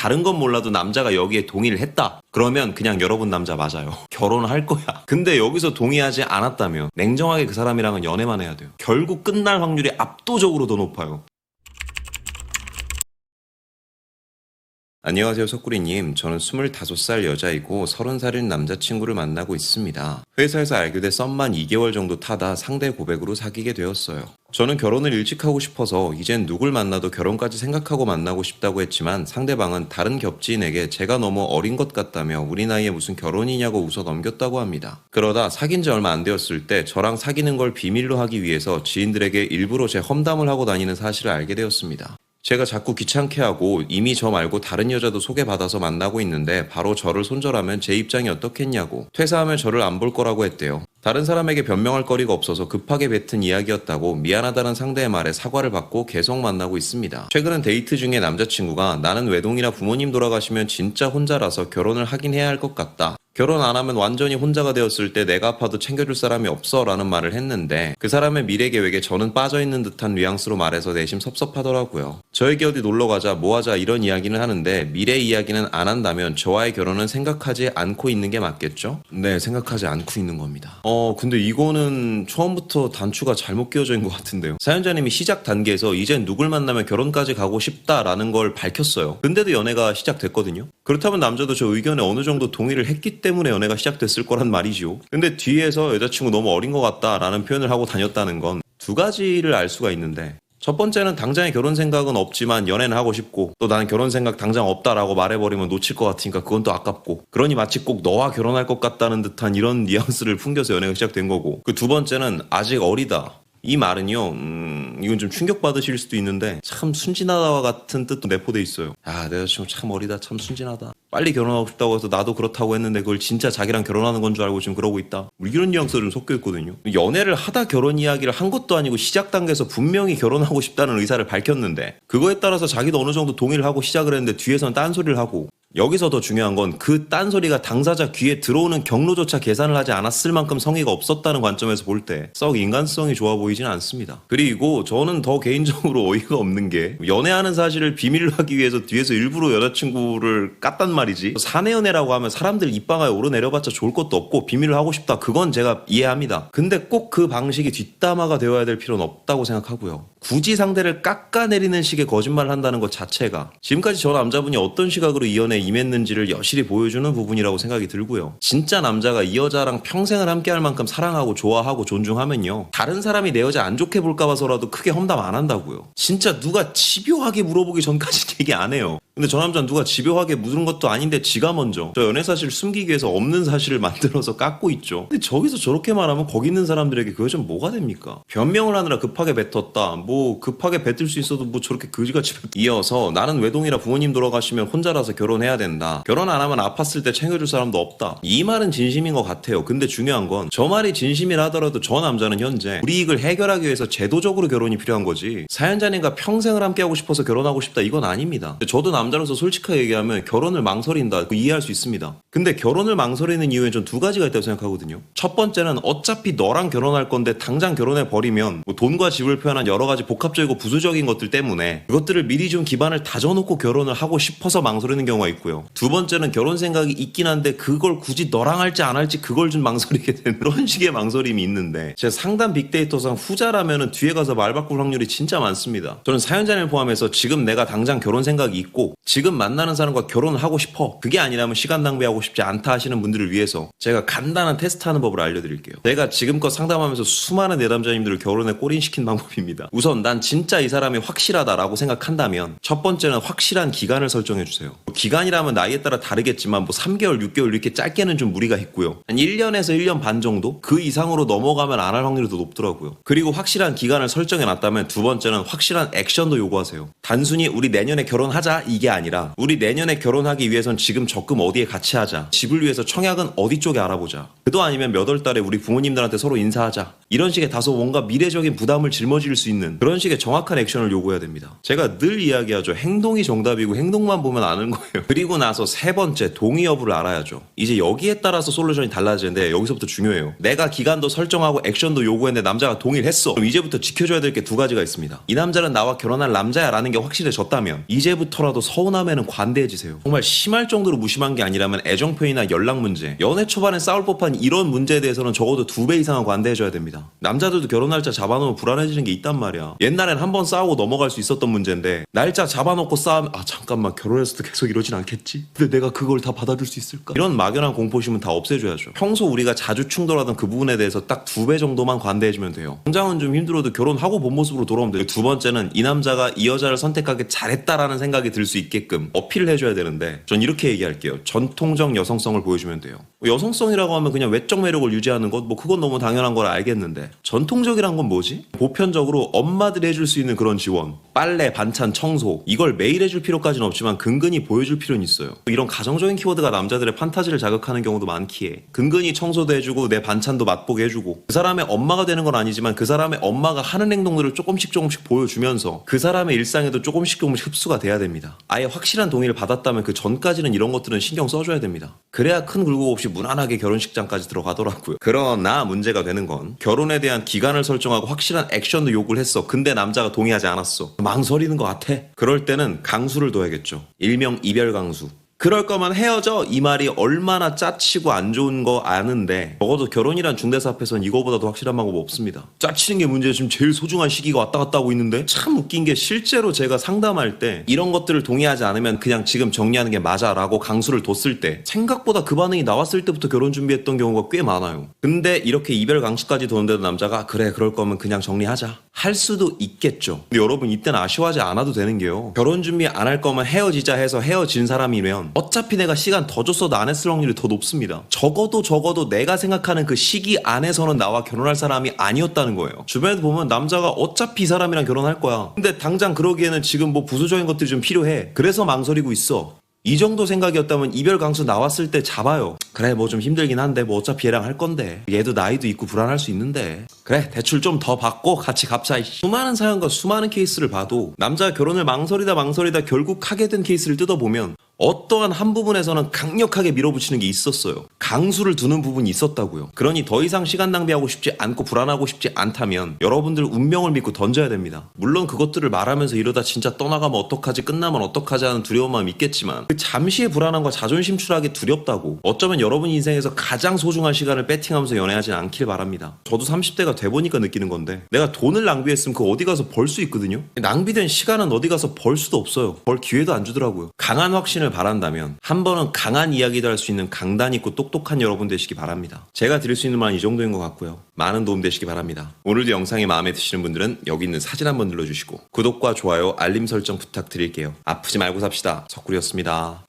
다른 건 몰라도 남자가 여기에 동의를 했다. 그러면 그냥 여러분 남자 맞아요. 결혼할 거야. 근데 여기서 동의하지 않았다면 냉정하게 그 사람이랑은 연애만 해야 돼요. 결국 끝날 확률이 압도적으로 더 높아요. 안녕하세요, 석구리님. 저는 25살 여자이고 30살인 남자친구를 만나고 있습니다. 회사에서 알게 돼 썸만 2개월 정도 타다 상대 고백으로 사귀게 되었어요. 저는 결혼을 일찍 하고 싶어서 이젠 누굴 만나도 결혼까지 생각하고 만나고 싶다고 했지만 상대방은 다른 겹지인에게 제가 너무 어린 것 같다며 우리 나이에 무슨 결혼이냐고 웃어 넘겼다고 합니다. 그러다 사귄 지 얼마 안 되었을 때 저랑 사귀는 걸 비밀로 하기 위해서 지인들에게 일부러 제 험담을 하고 다니는 사실을 알게 되었습니다. 제가 자꾸 귀찮게 하고 이미 저 말고 다른 여자도 소개받아서 만나고 있는데 바로 저를 손절하면 제 입장이 어떻겠냐고, 퇴사하면 저를 안 볼 거라고 했대요. 다른 사람에게 변명할 거리가 없어서 급하게 뱉은 이야기였다고 미안하다는 상대의 말에 사과를 받고 계속 만나고 있습니다. 최근은 데이트 중에 남자친구가 나는 외동이라 부모님 돌아가시면 진짜 혼자라서 결혼을 하긴 해야 할 것 같다. 결혼 안 하면 완전히 혼자가 되었을 때 내가 아파도 챙겨줄 사람이 없어 라는 말을 했는데 그 사람의 미래 계획에 저는 빠져있는 듯한 뉘앙스로 말해서 내심 섭섭하더라고요. 저에게 어디 놀러가자 뭐하자 이런 이야기는 하는데 미래 이야기는 안 한다면 저와의 결혼은 생각하지 않고 있는 게 맞겠죠? 네, 생각하지 않고 있는 겁니다. 근데 이거는 처음부터 단추가 잘못 끼워져 있는 것 같은데요. 사연자님이 시작 단계에서 이젠 누굴 만나면 결혼까지 가고 싶다라는 걸 밝혔어요. 근데도 연애가 시작됐거든요. 그렇다면 남자도 저 의견에 어느 정도 동의를 했기 때문에 연애가 시작됐을 거란 말이지요. 근데 뒤에서 여자친구 너무 어린 것 같다라는 표현을 하고 다녔다는 건 두 가지를 알 수가 있는데, 첫 번째는 당장의 결혼 생각은 없지만 연애는 하고 싶고, 또 나는 결혼 생각 당장 없다라고 말해버리면 놓칠 것 같으니까 그건 또 아깝고, 그러니 마치 꼭 너와 결혼할 것 같다는 듯한 이런 뉘앙스를 풍겨서 연애가 시작된 거고, 그 두 번째는 아직 어리다. 이 말은요, 이건 좀 충격받으실 수도 있는데 참 순진하다와 같은 뜻도 내포돼 있어요. 야, 내 여자친구 참 어리다, 참 순진하다. 빨리 결혼하고 싶다고 해서 나도 그렇다고 했는데 그걸 진짜 자기랑 결혼하는 건 줄 알고 지금 그러고 있다. 이런 뉘앙스가 좀 섞여 있거든요. 연애를 하다 결혼 이야기를 한 것도 아니고 시작 단계에서 분명히 결혼하고 싶다는 의사를 밝혔는데 그거에 따라서 자기도 어느 정도 동의를 하고 시작을 했는데 뒤에서는 딴소리를 하고, 여기서 더 중요한 건 그 딴소리가 당사자 귀에 들어오는 경로조차 계산을 하지 않았을 만큼 성의가 없었다는 관점에서 볼 때 썩 인간성이 좋아 보이진 않습니다. 그리고 저는 더 개인적으로 어이가 없는 게, 연애하는 사실을 비밀로 하기 위해서 뒤에서 일부러 여자친구를 깠단 말이지. 사내 연애라고 하면 사람들 입방아에 오르내려봤자 좋을 것도 없고 비밀을 하고 싶다, 그건 제가 이해합니다. 근데 꼭 그 방식이 뒷담화가 되어야 될 필요는 없다고 생각하고요. 굳이 상대를 깎아내리는 식의 거짓말을 한다는 것 자체가 지금까지 저 남자분이 어떤 시각으로 이 연애에 임했는지를 여실히 보여주는 부분이라고 생각이 들고요. 진짜 남자가 이 여자랑 평생을 함께할 만큼 사랑하고 좋아하고 존중하면요, 다른 사람이 내 여자 안 좋게 볼까 봐서라도 크게 험담 안 한다고요. 진짜 누가 집요하게 물어보기 전까지 얘기 안 해요. 근데 저 남자는 누가 집요하게 묻은 것도 아닌데 지가 먼저 저 연애 사실을 숨기기 위해서 없는 사실을 만들어서 깎고 있죠. 근데 저기서 저렇게 말하면 거기 있는 사람들에게 그거 좀 뭐가 됩니까? 변명을 하느라 급하게 뱉었다, 뭐 급하게 뱉을 수 있어도 뭐 저렇게 그지같이 이어서 나는 외동이라 부모님 돌아가시면 혼자라서 결혼해야 된다, 결혼 안 하면 아팠을 때 챙겨줄 사람도 없다, 이 말은 진심인 것 같아요. 근데 중요한 건 저 말이 진심이라 하더라도 저 남자는 현재 우리 이익을 해결하기 위해서 제도적으로 결혼이 필요한 거지, 사연자님과 평생을 함께하고 싶어서 결혼하고 싶다 이건 아닙니다. 저도 남자로서 솔직하게 얘기하면 결혼을 망설인다, 이해할 수 있습니다. 근데 결혼을 망설이는 이유엔 전 두 가지가 있다고 생각하거든요. 첫 번째는 어차피 너랑 결혼할 건데 당장 결혼해 버리면 뭐 돈과 집을 표현한 여러 가지 복합적이고 부수적인 것들 때문에 그것들을 미리 좀 기반을 다져놓고 결혼을 하고 싶어서 망설이는 경우가 있고요. 두 번째는 결혼 생각이 있긴 한데 그걸 굳이 너랑 할지 안 할지 그걸 좀 망설이게 되는 그런 식의 망설임이 있는데, 제 상담 빅데이터상 후자라면은 뒤에 가서 말 바꿀 확률이 진짜 많습니다. 저는 사연자를 포함해서 지금 내가 당장 결혼 생각이 있고 지금 만나는 사람과 결혼을 하고 싶어, 그게 아니라면 시간 낭비하고 싶지 않다 하시는 분들을 위해서 제가 간단한 테스트하는 법을 알려드릴게요. 제가 지금껏 상담하면서 수많은 내담자님들을 결혼에 골인시킨 방법입니다. 우선 난 진짜 이 사람이 확실하다라고 생각한다면 첫 번째는 확실한 기간을 설정해주세요. 기간이라면 나이에 따라 다르겠지만 뭐 3개월, 6개월 이렇게 짧게는 좀 무리가 있고요. 한 1년에서 1년 반 정도? 그 이상으로 넘어가면 안 할 확률이 더 높더라고요. 그리고 확실한 기간을 설정해놨다면 두 번째는 확실한 액션도 요구하세요. 단순히 우리 내년에 결혼하자 이게 아니라 우리 내년에 결혼하기 위해선 지금 적금 어디에 같이 하자, 집을 위해서 청약은 어디 쪽에 알아보자, 그도 아니면 몇 월 달에 우리 부모님들한테 서로 인사하자, 이런 식의 다소 뭔가 미래적인 부담을 짊어질 수 있는 그런 식의 정확한 액션을 요구해야 됩니다. 제가 늘 이야기하죠. 행동이 정답이고 행동만 보면 아는 거예요. 그리고 나서 세 번째, 동의 여부를 알아야죠. 이제 여기에 따라서 솔루션이 달라지는데 여기서부터 중요해요. 내가 기간도 설정하고 액션도 요구했는데 남자가 동의를 했어. 그럼 이제부터 지켜줘야 될 게 두 가지가 있습니다. 이 남자는 나와 결혼할 남자야 라는 게 확실해졌다면 이제부터라도 서운함에는 관대해지세요. 정말 심할 정도로 무심한 게 아니라면 애정 표현이나 연락 문제, 연애 초반에 싸울 법한 이런 문제에 대해서는 적어도 2배 이상은 관대해줘야 됩니다. 남자들도 결혼 날짜 잡아놓으면 불안해지는 게 있단 말이야. 옛날엔 한 번 싸우고 넘어갈 수 있었던 문제인데 날짜 잡아놓고 싸우면 잠깐만 결혼해서도 계속 이러진 않겠지? 근데 내가 그걸 다 받아줄 수 있을까? 이런 막연한 공포심은 다 없애줘야죠. 평소 우리가 자주 충돌하던 그 부분에 대해서 딱 2배 정도만 관대해주면 돼요. 당장은 좀 힘들어도 결혼하고 본 모습으로 돌아오면 돼요. 두 번째는 이 남자가 이 여자를 선택하기 잘했다라는 생각이 들 수 있게끔 어필을 해줘야 되는데 전 이렇게 얘기할게요. 전통적 여성성을 보여주면 돼요. 여성성이라고 하면 그냥 외적 매력을 유지하는 것, 그건 너무 당연한 걸 알겠는데 전통적이란 건 뭐지? 보편적으로 엄마들이 해줄 수 있는 그런 지원, 빨래, 반찬, 청소, 이걸 매일 해줄 필요까지는 없지만 근근히 보여줄 필요는 있어요. 이런 가정적인 키워드가 남자들의 판타지를 자극하는 경우도 많기에 근근히 청소도 해주고 내 반찬도 맛보게 해주고 그 사람의 엄마가 되는 건 아니지만 그 사람의 엄마가 하는 행동들을 조금씩 보여주면서 그 사람의 일상에도 조금씩 흡수가 돼야 됩니다. 아예 확실한 동의를 받았다면 그 전까지는 이런 것들은 신경 써줘야 됩니다. 그래야 큰 굴곡 없이 무난하게 결혼식장까지 들어가더라고요. 그러나 문제가 되는 건 결혼에 대한 기간을 설정하고 확실한 액션도 요구를 했어. 근데 남자가 동의하지 않았어. 망설이는 것 같아. 그럴 때는 강수를 둬야겠죠. 일명 이별 강수. 그럴 거면 헤어져 이 말이 얼마나 짜치고 안 좋은 거 아는데 적어도 결혼이란 중대사 앞에서는 이거보다도 확실한 방법 없습니다. 짜치는 게 문제예요. 지금 제일 소중한 시기가 왔다 갔다 하고 있는데 참 웃긴 게 실제로 제가 상담할 때 이런 것들을 동의하지 않으면 그냥 지금 정리하는 게 맞아 라고 강수를 뒀을 때 생각보다 그 반응이 나왔을 때부터 결혼 준비했던 경우가 꽤 많아요. 근데 이렇게 이별 강수까지 도는데도 남자가 그래 그럴 거면 그냥 정리하자 할 수도 있겠죠. 근데 여러분 이때는 아쉬워하지 않아도 되는 게요. 결혼 준비 안 할 거면 헤어지자 해서 헤어진 사람이면 어차피 내가 시간 더 줬어도 안 했을 확률이 더 높습니다. 적어도 내가 생각하는 그 시기 안에서는 나와 결혼할 사람이 아니었다는 거예요. 주변에도 보면 남자가 어차피 이 사람이랑 결혼할 거야. 근데 당장 그러기에는 지금 부수적인 것들이 좀 필요해. 그래서 망설이고 있어. 이 정도 생각이었다면 이별 강수 나왔을 때 잡아요. 그래 좀 힘들긴 한데 어차피 얘랑 할 건데 얘도 나이도 있고 불안할 수 있는데 그래 대출 좀 더 받고 같이 갚자. 수많은 사연과 수많은 케이스를 봐도 남자가 결혼을 망설이다 결국 하게 된 케이스를 뜯어보면 어떠한 한 부분에서는 강력하게 밀어붙이는 게 있었어요. 강수를 두는 부분이 있었다고요. 그러니 더 이상 시간 낭비하고 싶지 않고 불안하고 싶지 않다면 여러분들 운명을 믿고 던져야 됩니다. 물론 그것들을 말하면서 이러다 진짜 떠나가면 어떡하지 끝나면 어떡하지 하는 두려운 마음이 있겠지만 그 잠시의 불안함과 자존심 추락이 두렵다고 어쩌면 여러분 인생에서 가장 소중한 시간을 배팅하면서 연애하진 않길 바랍니다. 저도 30대가 돼보니까 느끼는 건데 내가 돈을 낭비했으면 그거 어디 가서 벌 수 있거든요. 낭비된 시간은 어디 가서 벌 수도 없어요. 벌 기회도 안 주더라고요. 강한 확신을 바란다면 한 번은 강한 이야기도 할 수 있는 강단 있고 똑똑한 여러분 되시기 바랍니다. 제가 드릴 수 있는 말은 이 정도인 것 같고요. 많은 도움 되시기 바랍니다. 오늘도 영상이 마음에 드시는 분들은 여기 있는 사진 한번 눌러주시고 구독과 좋아요, 알림 설정 부탁드릴게요. 아프지 말고 삽시다. 석구리였습니다.